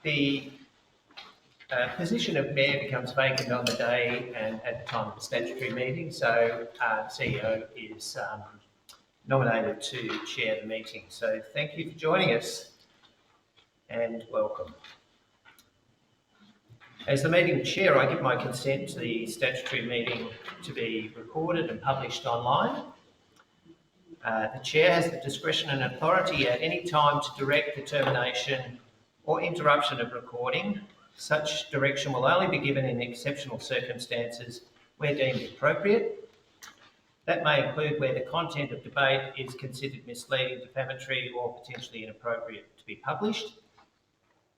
The position of Mayor becomes vacant on the day and at the time of the statutory meeting, so CEO is nominated to chair the meeting. So thank you for joining us and welcome. As the meeting chair, I give my consent to the statutory meeting to be recorded and published online. The chair has the discretion and authority at any time to direct the termination or interruption of recording. Such direction will only be given in exceptional circumstances where deemed appropriate. That may include where the content of debate is considered misleading, defamatory or potentially inappropriate to be published.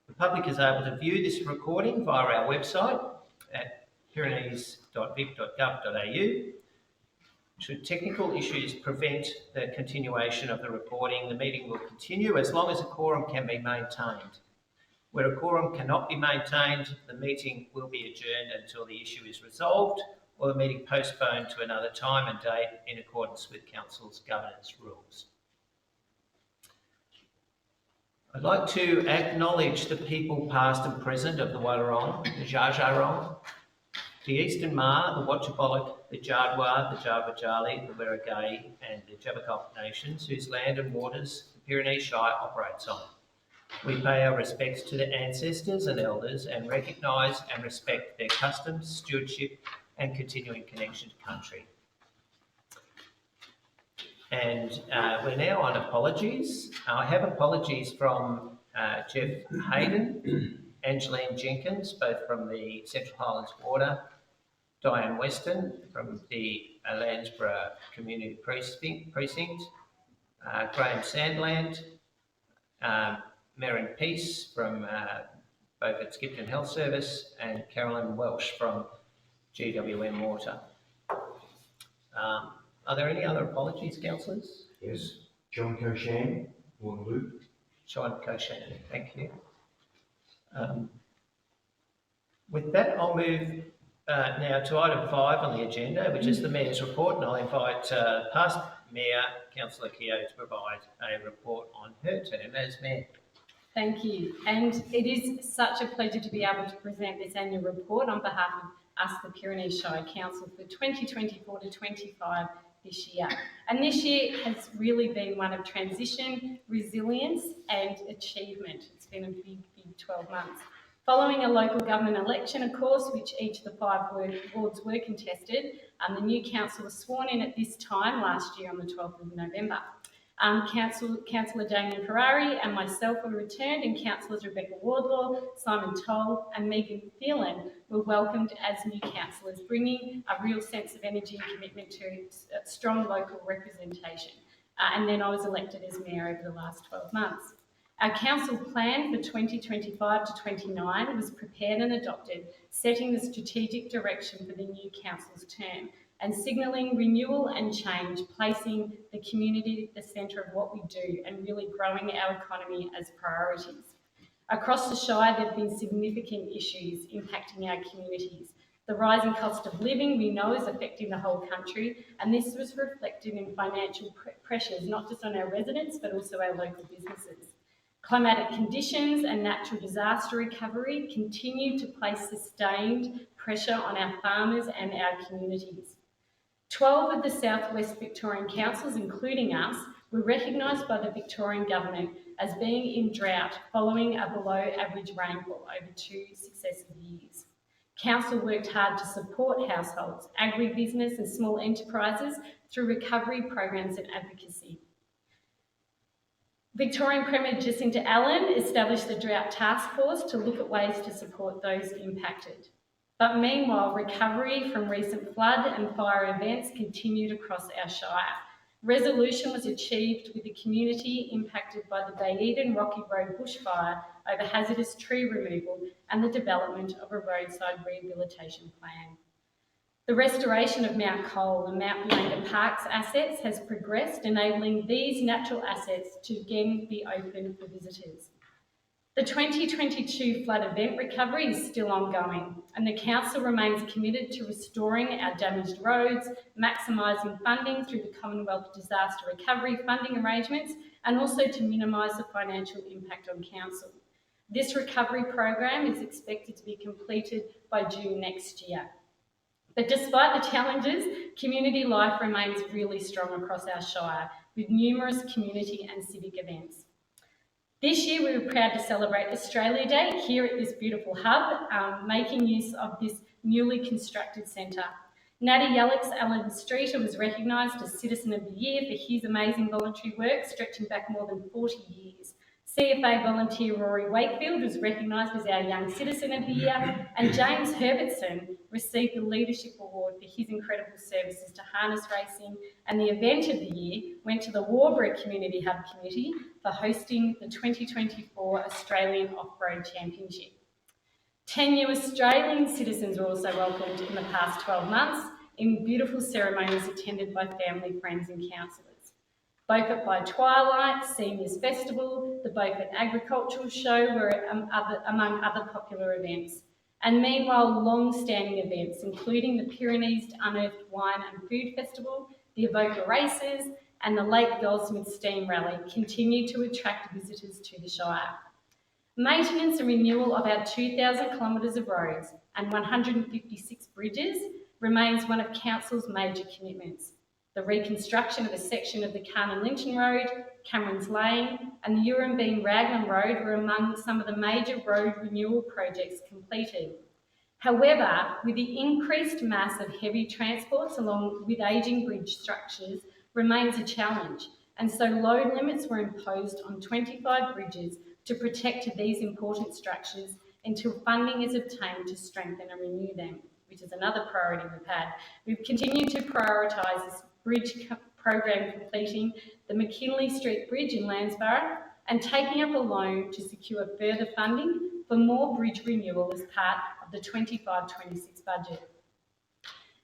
The public is able to view this recording via our website at pyrenees.vic.gov.au. Should technical issues prevent the continuation of the recording, the meeting will continue as long as a quorum can be maintained. Where a quorum cannot be maintained, the meeting will be adjourned until the issue is resolved or the meeting postponed to another time and date in accordance with Council's governance rules. I'd like to acknowledge the people past and present of the Wadawurrung, the Dja Dja Wurrung, the Eastern Maar, the Watchabollock, the Jardwa, the Jarbajali, the Werrigay and the Jabberwock nations whose land and waters the Pyrenees Shire operates on. We pay our respects to their ancestors and elders and recognise and respect their customs, stewardship and continuing connection to country. And we're now on apologies. I have apologies from Jeff Hayden, Angeline Jenkins, both from the Central Highlands Water, Diane Weston from the Landsborough Community Precinct, Graham Sandland, Merrin Peace from both at Skipton Health Service and Carolyn Welsh from GWM Water. Are there any other apologies, councillors? Yes. John Coshan, Waterloo. John Coshan, thank you. With that, I'll move now to item 5 on the agenda, which is the Mayor's report, and I'll invite past Mayor, Councillor Keogh, to provide a report on her term as Mayor. Thank you, and it is such a pleasure to be able to present this annual report on behalf of us, the Pyrenees Shire Council, for 2024 to 25 this year. And this year has really been one of transition, resilience and achievement. It's been a big 12 months. Following a local government election, of course, which each of the 5 wards were contested, the new council was sworn in at this time last year on the 12th of November. Councillor Damien Ferrari and myself were returned, and Councillors Rebecca Wardlaw, Simon Toll and Megan Thielen were welcomed as new councillors, bringing a real sense of energy and commitment to strong local representation. And then I was elected as Mayor over the last 12 months. Our council plan for 2025 to 29 was prepared and adopted, setting the strategic direction for the new council's term and signalling renewal and change, placing the community at the centre of what we do and really growing our economy as priorities. Across the Shire, there have been significant issues impacting our communities. The rising cost of living we know is affecting the whole country, and this was reflected in financial pressures, not just on our residents, but also our local businesses. Climatic conditions and natural disaster recovery continue to place sustained pressure on our farmers and our communities. 12 of the Southwest Victorian councils, including us, were recognised by the Victorian Government as being in drought following a below average rainfall over 2 successive years. Council worked hard to support households, agribusiness and small enterprises through recovery programs and advocacy. Victorian Premier Jacinta Allen established the Drought Task Force to look at ways to support those impacted. But meanwhile, recovery from recent flood and fire events continued across our Shire. Resolution was achieved with the community impacted by the Bay Eden Rocky Road bushfire over hazardous tree removal and the development of a roadside rehabilitation plan. The restoration of Mount Cole and Mount Belanger Parks assets has progressed, enabling these natural assets to again be open for visitors. The 2022 flood event recovery is still ongoing, and the Council remains committed to restoring our damaged roads, maximising funding through the Commonwealth Disaster Recovery funding arrangements, and also to minimise the financial impact on Council. This recovery program is expected to be completed by June next year. But despite the challenges, community life remains really strong across our Shire, with numerous community and civic events. This year we were proud to celebrate Australia Day here at this beautiful hub, making use of this newly constructed centre. Natty Yalix Allen Streeter was recognised as Citizen of the Year for his amazing voluntary work stretching back more than 40 years. CFA volunteer Rory Wakefield was recognised as our Young Citizen of the Year, and James Herbertson received the Leadership Award for his incredible services to harness racing, and the event of the year went to the Warburg Community Hub Committee for hosting the 2024 Australian Off-Road Championship. 10 new Australian citizens were also welcomed in the past 12 months in beautiful ceremonies attended by family, friends and councillors. Beaufort by Twilight, Seniors Festival, the Beaufort Agricultural Show were among other popular events. And meanwhile, long-standing events, including the Pyrenees Unearthed Wine and Food Festival, the Evoca Races, and the Lake Goldsmith Steam Rally, continue to attract visitors to the Shire. Maintenance and renewal of our 2,000 kilometres of roads and 156 bridges remains one of Council's major commitments. The reconstruction of a section of the Carnan Linton Road, Cameron's Lane and the Urumbean Raglan Road were among some of the major road renewal projects completed. However, with the increased mass of heavy transports along with ageing bridge structures remains a challenge, and so load limits were imposed on 25 bridges to protect these important structures until funding is obtained to strengthen and renew them, which is another priority we've had. We've continued to prioritise this bridge program, completing the McKinley Street Bridge in Landsborough and taking up a loan to secure further funding for more bridge renewal as part of the 25-26 budget.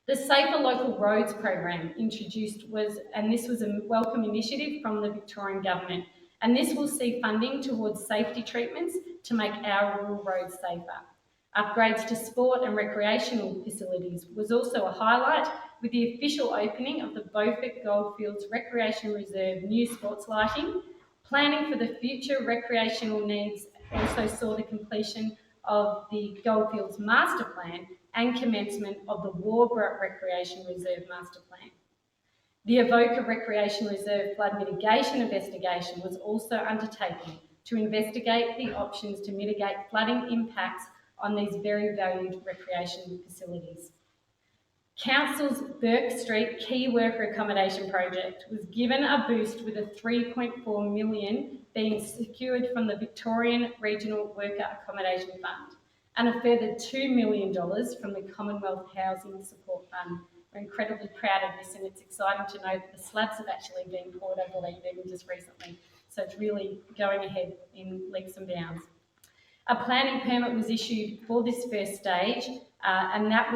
The Safer Local Roads program introduced this was a welcome initiative from the Victorian Government, and this will see funding towards safety treatments to make our rural roads safer. Upgrades to sport and recreational facilities was also a highlight, with the official opening of the Beaufort Goldfields Recreation Reserve new sports lighting. Planning for the future recreational needs also saw the completion of the Goldfields Master Plan and commencement of the Warborough Recreation Reserve Master Plan. The Evoca Recreation Reserve flood mitigation investigation was also undertaken to investigate the options to mitigate flooding impacts on these very valued recreation facilities. Council's Burke Street Key Worker Accommodation Project was given a boost with a $3.4 million being secured from the Victorian Regional Worker Accommodation Fund and a further $2 million from the Commonwealth Housing Support Fund. We're incredibly proud of this, and it's exciting to know that the slabs have actually been poured, I believe, even just recently. So it's really going ahead in leaps and bounds. A planning permit was issued for this first stage, and that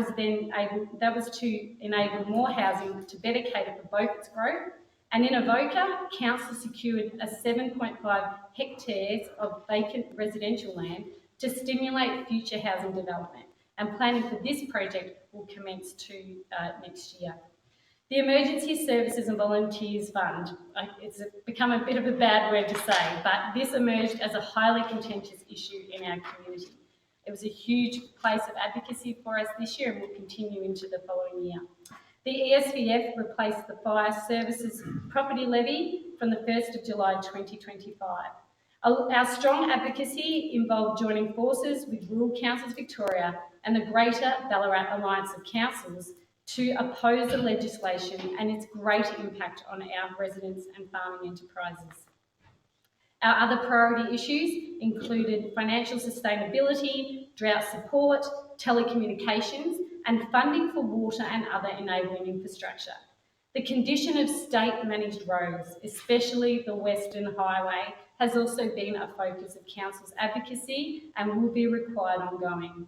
was to enable more housing to better cater for Beaufort's growth. And in Evoca, Council secured a 7.5 hectares of vacant residential land to stimulate future housing development, and planning for this project will commence next year. The Emergency Services and Volunteers Fund, it's become a bit of a bad word to say, but this emerged as a highly contentious issue in our community. It was a huge place of advocacy for us this year and will continue into the following year. The ESVF replaced the Fire Services Property Levy from the 1st of July 2025. Our strong advocacy involved joining forces with Rural Councils Victoria and the Greater Ballarat Alliance of Councils to oppose the legislation and its great impact on our residents and farming enterprises. Our other priority issues included financial sustainability, drought support, telecommunications, and funding for water and other enabling infrastructure. The condition of state-managed roads, especially the Western Highway, has also been a focus of Council's advocacy and will be required ongoing.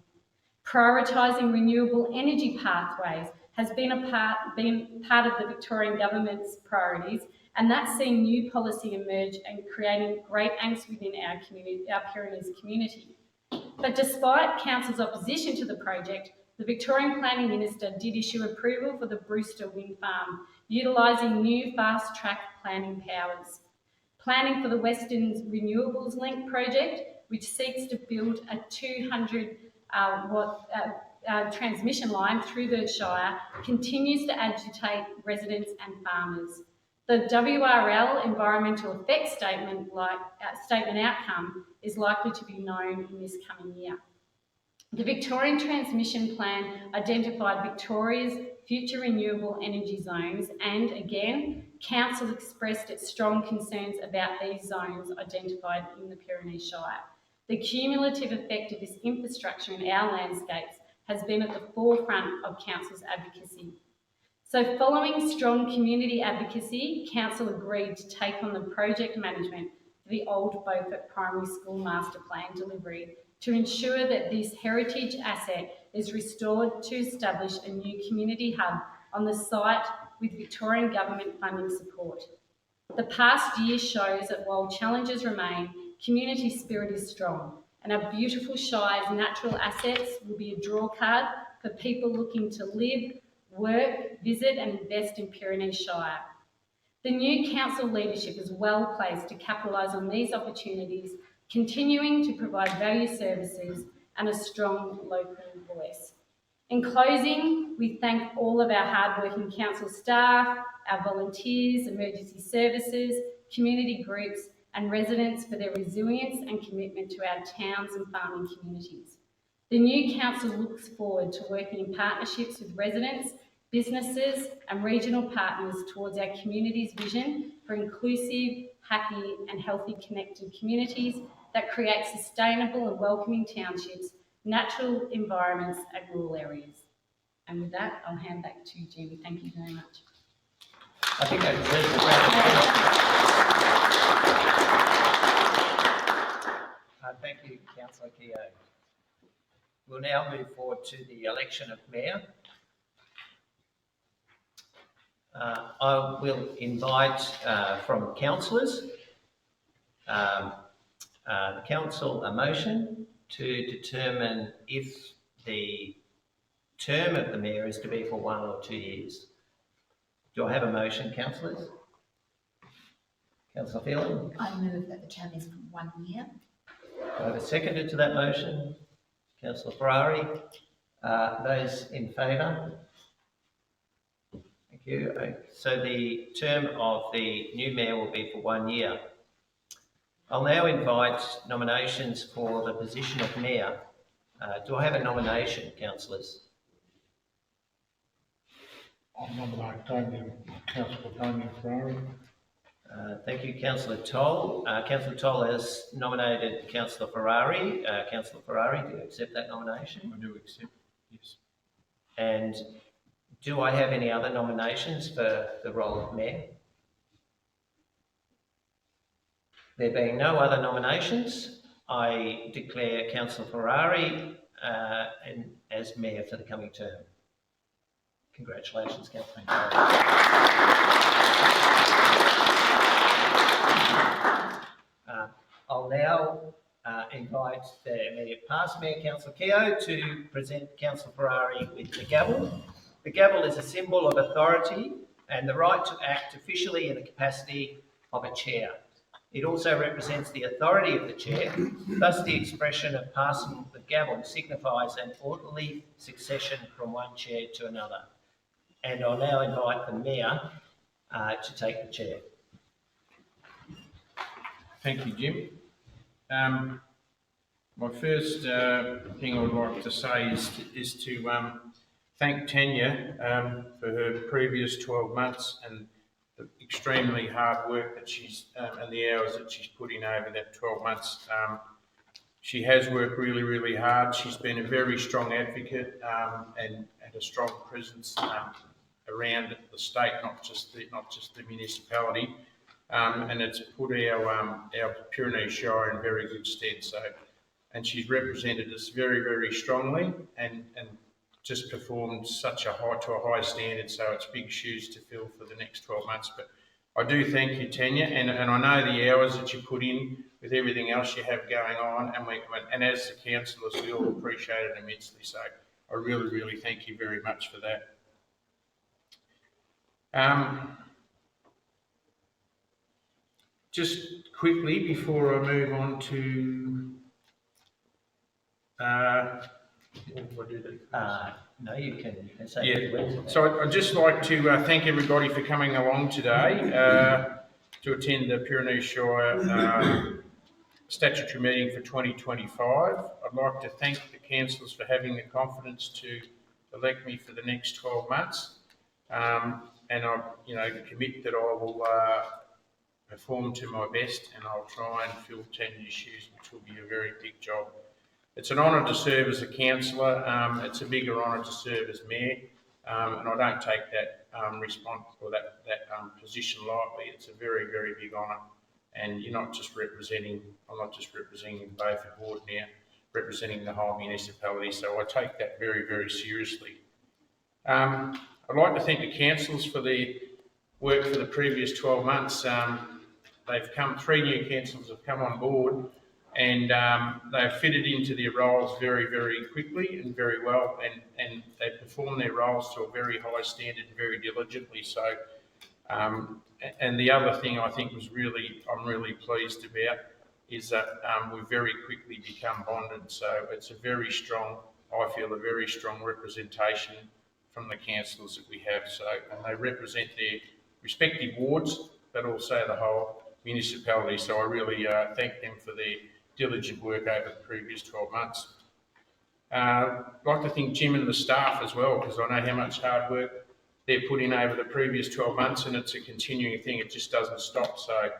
Prioritising renewable energy pathways has been part of the Victorian Government's priorities, and that's seen new policy emerge and creating great angst within our Pyrenees community. But despite Council's opposition to the project, the Victorian Planning Minister did issue approval for the Brewster Wind Farm, utilising new fast-track planning powers. Planning for the Western Renewables Link project which seeks to build a 200 watt transmission line through the Shire, continues to agitate residents and farmers. The WRL environmental effects statement outcome is likely to be known in this coming year. The Victorian Transmission Plan identified Victoria's future renewable energy zones, and again, Council expressed its strong concerns about these zones identified in the Pyrenees Shire. The cumulative effect of this infrastructure in our landscapes has been at the forefront of Council's advocacy. So following strong community advocacy, Council agreed to take on the project management for the Old Beaufort Primary School Master Plan delivery to ensure that this heritage asset is restored to establish a new community hub on the site with Victorian Government funding support. The past year shows that while challenges remain, community spirit is strong, and our beautiful Shire's natural assets will be a draw card for people looking to live, work, visit and invest in Pyrenees Shire. The new council leadership is well placed to capitalise on these opportunities, continuing to provide value services and a strong local voice. In closing, we thank all of our hardworking council staff, our volunteers, emergency services, community groups and residents for their resilience and commitment to our towns and farming communities. The new council looks forward to working in partnerships with residents, businesses and regional partners towards our community's vision for inclusive, happy and healthy connected communities that create sustainable and welcoming townships, natural environments and rural areas. And with that, I'll hand back to Jim. Thank you very much. I think that deserves a round of applause. Thank you, Councillor Keogh. We'll now move forward to the election of Mayor. I will invite from councillors the council a motion to determine if the term of the Mayor is to be for 1 or 2 years. Do I have a motion, councillors? Councillor Phelan? I move that the term is for 1 year. Do I have a seconder to that motion? Councillor Ferrari. Those in favour? Thank you. So the term of the new Mayor will be for 1 year. I'll now invite nominations for the position of Mayor. Do I have a nomination, councillors? I nominate Councillor Damien Ferrari. Thank you, Councillor Toll. Councillor Toll has nominated Councillor Ferrari. Councillor Ferrari, do you accept that nomination? I do accept, yes. And do I have any other nominations for the role of Mayor? There being no other nominations, I declare Councillor Ferrari as Mayor for the coming term. Congratulations, Councillor Ferrari. I'll now invite the immediate past Mayor, Councillor Keogh, to present Councillor Ferrari with the gavel. The gavel is a symbol of authority and the right to act officially in the capacity of a chair. It also represents the authority of the chair, thus the expression of passing the gavel signifies an orderly succession from one chair to another. And I'll now invite the Mayor to take the chair. Thank you, Jim. My first thing I would like to say is to thank Tanya for her previous 12 months and the extremely hard work that she's and the hours that she's put in over that 12 months. She has worked really, really hard. She's been a very strong advocate and a strong presence around the state, not just the municipality. And it's put our Pyrenees Shire in very good stead. So, and she's represented us very, very strongly and just performed to a high standard. So it's big shoes to fill for the next 12 months. But I do thank you, Tanya, and I know the hours that you put in with everything else you have going on, and as the councillors, we all appreciate it immensely. So I really, really thank you very much for that. Just quickly, before I move on to What do I do that? No, you can say. Yeah. So I'd just like to thank everybody for coming along today to attend the Pyrenees Shire statutory meeting for 2025. I'd like to thank the councillors for having the confidence to elect me for the next 12 months. And I, commit that I will perform to my best, and I'll try and fill 10-year shoes, which will be a very big job. It's an honour to serve as a councillor. It's a bigger honour to serve as mayor, and I don't take that position lightly. It's a very, very big honour, and I'm not just representing Beaufort Ward now, representing the whole municipality. So I take that very, very seriously. I'd like to thank the councillors for their work for the previous 12 months. Three new councillors have come on board, and they've fitted into their roles very, very quickly and very well, and they perform their roles to a very high standard and very diligently. So, and the other thing I think I'm really pleased about is that we've very quickly become bonded. So it's I feel a very strong representation from the councillors that we have. So, and they represent their respective wards, but also the whole municipality. So I really thank them for their diligent work over the previous 12 months. I'd like to thank Jim and the staff as well, because I know how much hard work they've put in over the previous 12 months, and it's a continuing thing. It just doesn't stop. So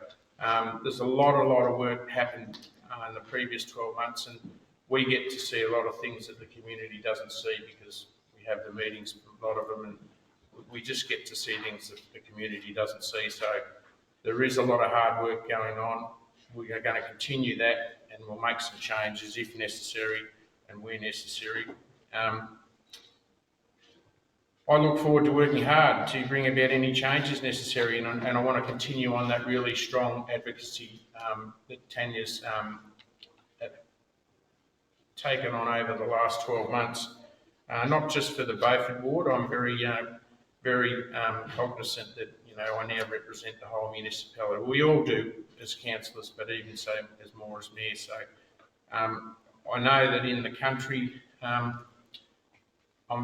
there's a lot of work happened in the previous 12 months, and we get to see a lot of things that the community doesn't see because we have the meetings, a lot of them, and we just get to see things that the community doesn't see. So there is a lot of hard work going on. We are going to continue that, and we'll make some changes if necessary and where necessary. I look forward to working hard to bring about any changes necessary, and I want to continue on that really strong advocacy that Tanya's taken on over the last 12 months. Not just for the Beaufort Ward. I'm very cognizant that I now represent the whole municipality. We all do as councillors, but even so as more as mayor. So I know that in the country, I'm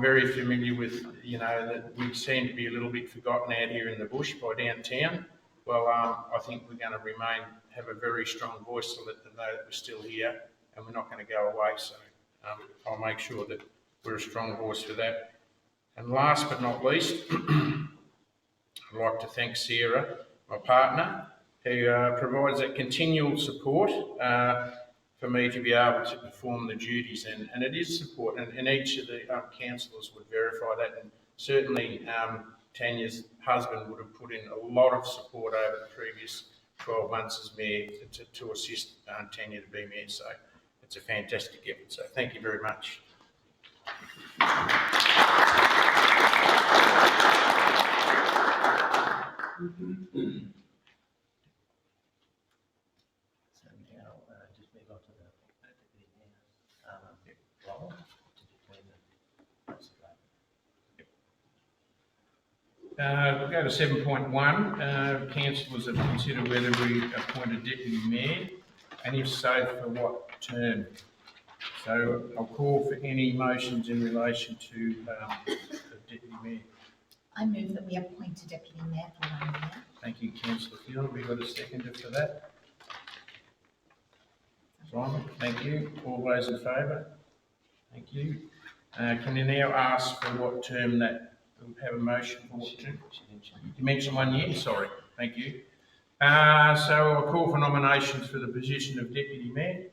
very familiar with that we seem to be a little bit forgotten out here in the bush by downtown. Well, I think we're going to have a very strong voice to let them know that we're still here and we're not going to go away. So I'll make sure that we're a strong voice for that. And last but not least, I'd like to thank Sarah, my partner, who provides that continual support for me to be able to perform the duties. And it is support, and each of the councillors would verify that. And certainly Tanya's husband would have put in a lot of support over the previous 12 months as mayor to assist Tanya to be mayor. So it's a fantastic effort. So thank you very much. So now just move on to the role We'll go to 7.1. Councillors have considered whether we appoint a deputy mayor, and if so, for what term. So I'll call for any motions in relation to the deputy mayor. I move that we appoint a deputy mayor for 1 year. Thank you, Councillor Field. We've got a seconder for that. Simon, thank you. All those in favour? Thank you. Can you now ask for what term that we'll have a motion for? What term? You mentioned 1 year. Sorry. Thank you. So I'll call for nominations for the position of deputy mayor.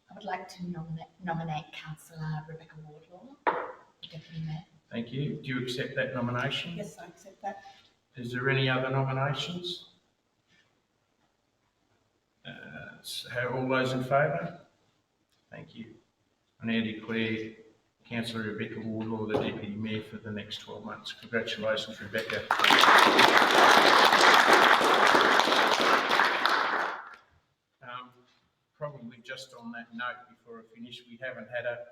I would like to nominate Councillor Rebecca Wardlaw, deputy mayor. Thank you. Do you accept that nomination? Yes, I accept that. Is there any other nominations? All those in favour? Thank you. I now declare Councillor Rebecca Wardlaw the Deputy Mayor for the next 12 months. Congratulations, Rebecca. Probably just on that note before I finish, we haven't had a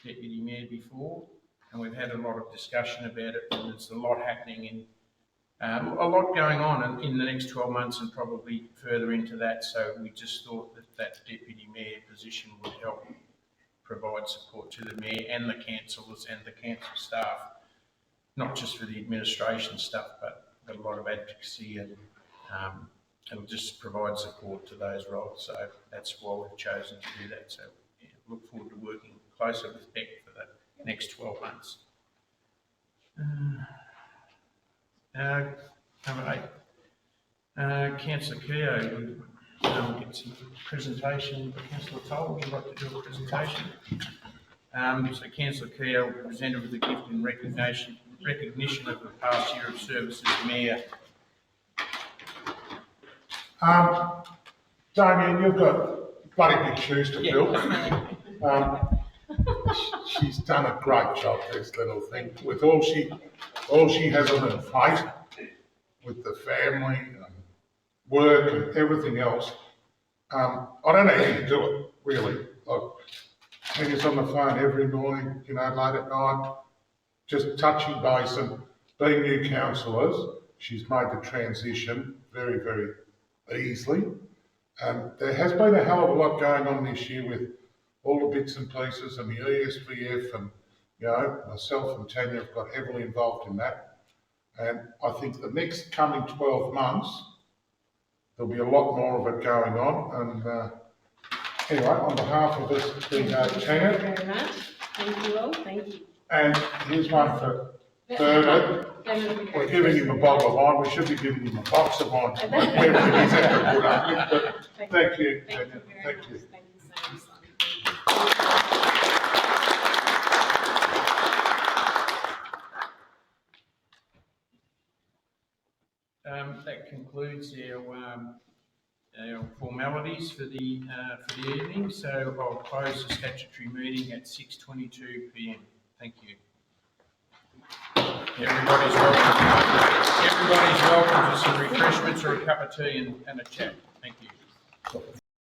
Deputy Mayor before, and we've had a lot of discussion about it, and there's a lot happening a lot going on in the next 12 months and probably further into that. So we just thought that Deputy Mayor position would help provide support to the mayor and the councillors and the council staff, not just for the administration stuff, but a lot of advocacy and it'll just provide support to those roles. So that's why we've chosen to do that. So yeah, look forward to working closer with Beck for the next 12 months. Number 8. Councillor Keogh, we'll get some presentation. Councillor Toll, would you like to do a presentation? So Councillor Keogh will be presented with a gift in recognition of the past year of service as Mayor. Damien, you've got bloody big shoes to fill. She's done a great job, this little thing, with all she has on her plate, with the family and work and everything else. I don't know how you do it, really. Tanya's on the phone every morning, late at night, just touching base, and being new councillors, she's made the transition very, very easily. There has been a hell of a lot going on this year with all the bits and pieces and the ESPF, and myself and Tanya have got heavily involved in that. And I think the next coming 12 months, there'll be a lot more of it going on. And anyway, on behalf of us, Tanya. Thank you very much. Thank you all. Thank you. And here's one for Bernard. We're giving him a bottle of wine. We should be giving him a box of wine. Thank you. Thank you very Tanya. much. Thank you. Thank you so much. That concludes our formalities for the evening. So I'll close the statutory meeting at 6:22 p.m. Thank you. Everybody's welcome to some refreshments or a cup of tea and a chat. Thank you.